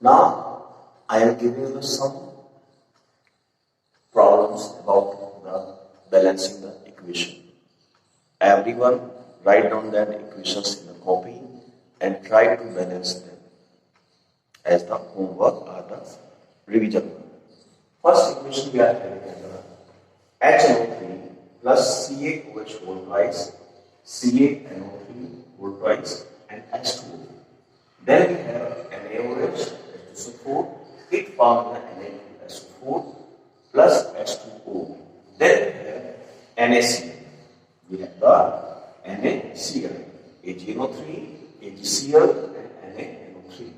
Now, I am giving you some problems about the balancing the equation. Everyone write down that equations in a copy and try to balance them as the homework or the revision. First equation we are having is HNO3 plus CaOH whole twice, CaNO3 whole twice, and H2O. Then we have NaOH, H2SO4, it forms the Na2SO4 plus H2O. Then we have NaCl. We have the NaCl, AgNO3, AgCl, and NaNO3.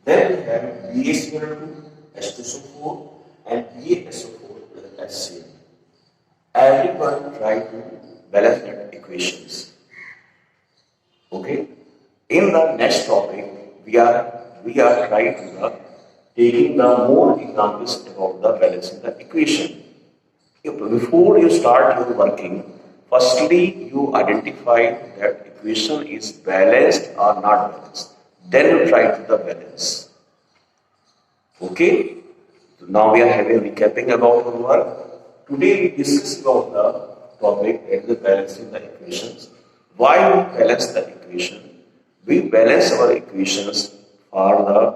Then we have BaCl2, H2SO4, and BaSO4 with HCl. Everyone try to balance that equations. Okay. In the next topic, we are trying to taking the more examples about the balancing the equation. Before you start your working, firstly you identify that equation is balanced or not balanced. Then you try to the balance. Okay. So now we are having recapping about our work. Today we discuss about the topic that is balancing the equations. Why we balance the equation? We balance our equations for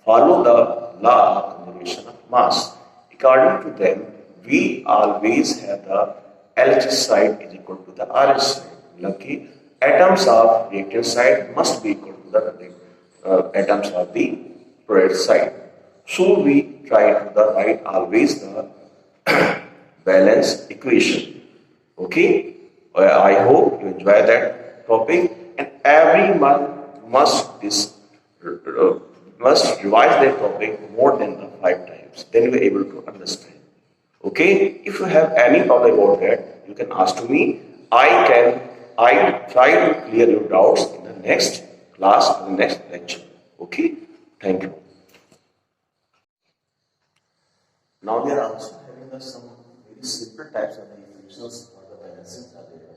follow the law of conservation of mass. According to them, we always have the LH side is equal to the RH side. Like atoms of reactant side must be equal to the atoms of the product side. So we try to write always the balance equation. Okay, I hope you enjoy that topic, and everyone must revise that topic more than the 5 times. Then you are able to understand. Okay, if you have any problem about that, you can ask to me. I try to clear your doubts in the next class, in the next lecture. Okay, thank you. Now we are also having some very simple types of equations for the balancing are there,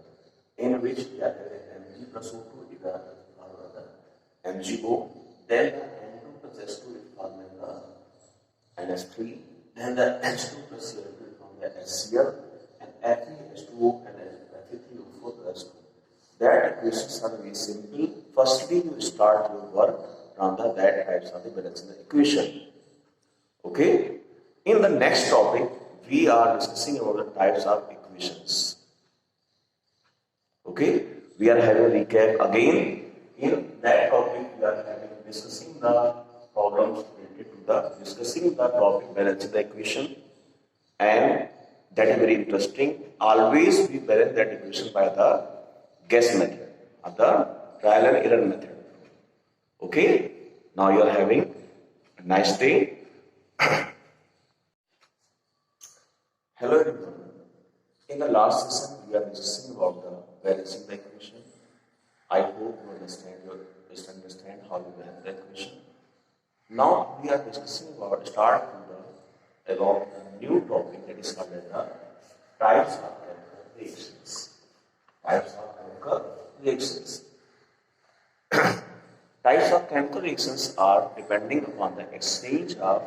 in which we are having Mg plus O2 is the MgO, then the N2 plus S2 is formed the NS3, then the H2 plus Cl2 is formed the HCl, and Fe2O and Fe3O4 plus 2. That equations are very simple. Firstly, you start your work on the that types of the balancing the equation. Okay. In the next topic, we are discussing about the types of equations. Okay, we are having a recap again. In that topic, we are discussing the problems related to discussing the topic balancing the equation, and that is very interesting. Always we balance that equation by the guess method or the trial and error method. Okay, now you are having a nice day. Hello everyone. In the last session, we are discussing about the balancing the equation. I hope you understand how you balance the equation. Now we are discussing about the new topic that is called the types of chemical reactions. Types of chemical reactions. Types of chemical reactions are depending upon the exchange of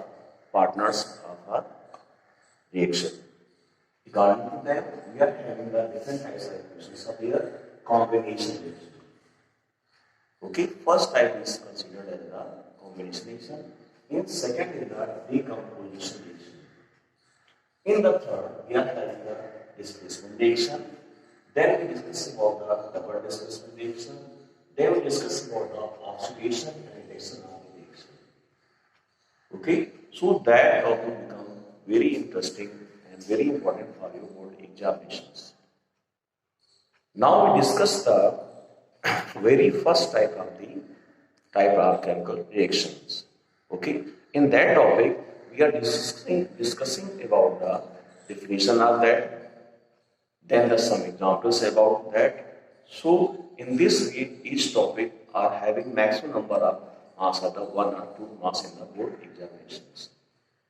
partners of a reaction. According to them, we are having the different types of equations of their combination reaction. Okay, first type is considered as the combination reaction. In second is the decomposition reaction. In the third, we are having the displacement reaction. Then we discuss about the double displacement reaction. Then we discuss about the oxidation and reduction of the reaction. Okay, so that topic becomes very interesting and very important for your board examinations. Now we discuss the very first type of chemical reactions. Okay, in that topic we are discussing about the definition of that, then some examples about that. So in this each topic are having maximum number of marks of the 1 or 2 marks in the board examinations.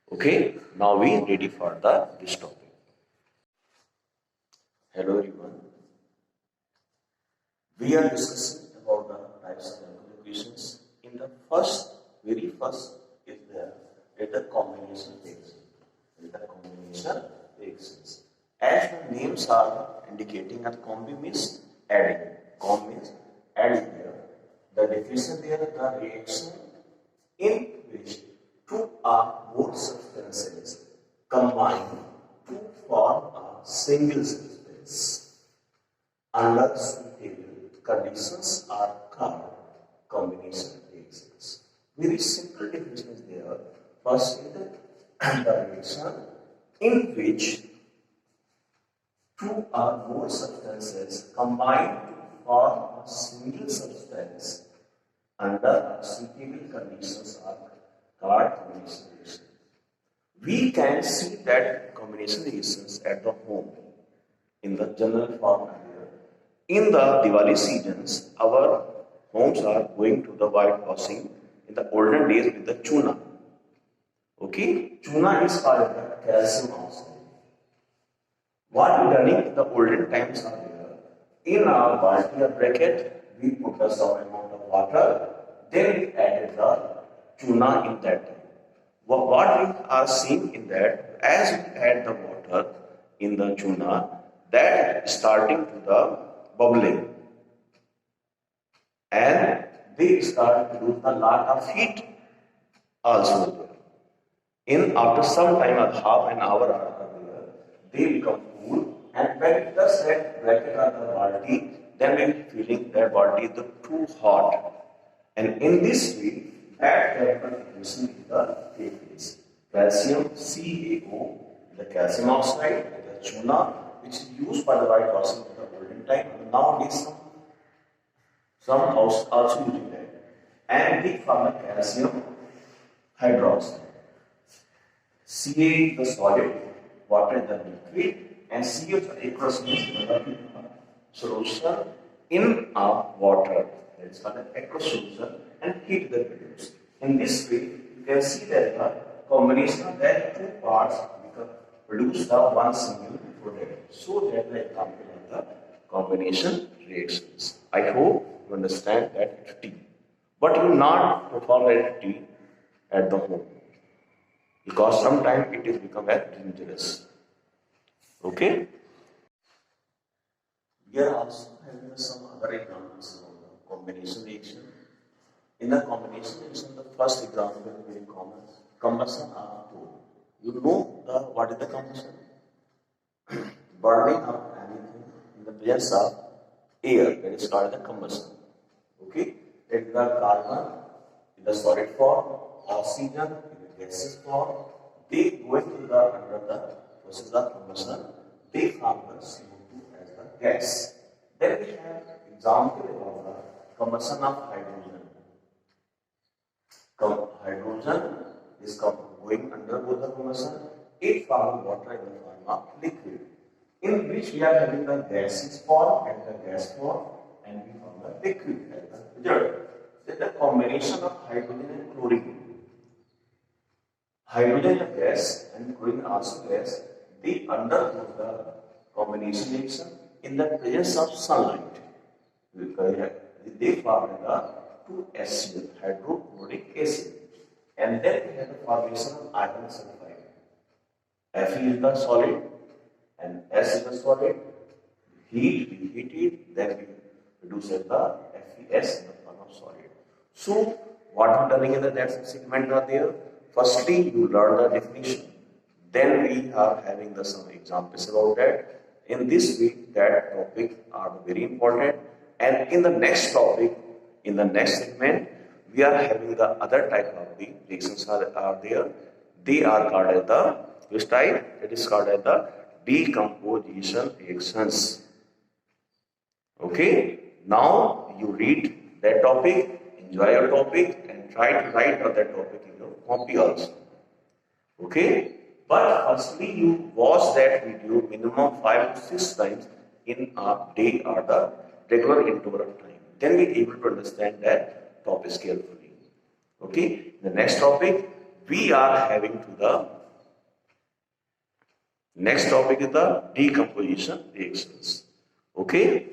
Okay, now we are ready for this topic. Hello everyone. We are discussing about the types of chemical equations. In the very first is is the combination reaction. Is the combination reactions. As the names are indicating, that combi means adding. Com means adding here. The definition there, the reaction in which two or more substances combine to form a single substance under suitable conditions are called combination reactions. Very simple definition is there. First is the reaction in which two or more substances combine to form a single substance under suitable conditions are called combination reactions. We can see that combination reactions at the home in the general form here. In the Diwali seasons, our homes are going to the whitewashing in the olden days with the chuna. Okay, chuna is called the calcium oxide. What we done in the olden times are there. In our balti or bracket, we put a some amount of water, then we added the chuna in that time. What we are seeing in that, as we add the water in the chuna, that starting to the bubbling, and they start to lose a lot of heat also. In after some time, a half an hour after there, they become cool, and when it does that bracket or the balti, then we feeling that balti is too hot, and in this way, that chemical equation is the take place. Calcium CaO, the calcium oxide, the chuna, which is used by the whitewashing in the olden time. Nowadays, some house also using that, and they form the calcium hydroxide. Ca the solid, water is the liquid, and CO the aqueous means the solution in water. That is called the aqueous solution, and heat the produced. In this way, you can see that the combination of that two parts produce the one single product. So that the example of the combination reactions. I hope you understand that at T. But you not perform at T at the home, because sometimes it is become as dangerous. Okay? We are also having some other examples of the combination reaction. In the combination reaction, the first example is very common. Combustion of coal. You know what is the combustion? Burning of anything in the presence of air, that is called the combustion. Okay? That is the carbon in the solid form, oxygen in the gaseous form. They go into the under the process of combustion. They form the CO2 as the gas. Then we have example of the combustion of hydrogen. Hydrogen is going undergo the combustion. It forms water in the form of liquid, in which we are having the gaseous form and the gas form, and we form the liquid as the result. Then the combination of hydrogen and chlorine. Hydrogen is gas and chlorine also gas. They undergo the combination reaction in the presence of sunlight. They form the 2HCl, hydrochloric acid. And then we have the formation of iron sulfide. Fe is the solid and S is the solid. Heat, we heat it, then we produce the FeS in the form of solid. So, what we are doing in the next segment are there. Firstly, you learn the definition. Then we are having some examples about that. In this week, that topic are very important. And in the next topic, in the next segment, we are having the other type of the reactions are there. They are called as the, which type? It is called as the decomposition reactions. Okay? Now you read that topic, enjoy your topic, and try to write on that topic in your copy also. Okay? But firstly, you watch that video minimum 5 to 6 times in a day or the regular interval of time. Then we are able to understand that topic carefully. Okay? The next topic, we are having to the next topic is the decomposition reactions. Okay?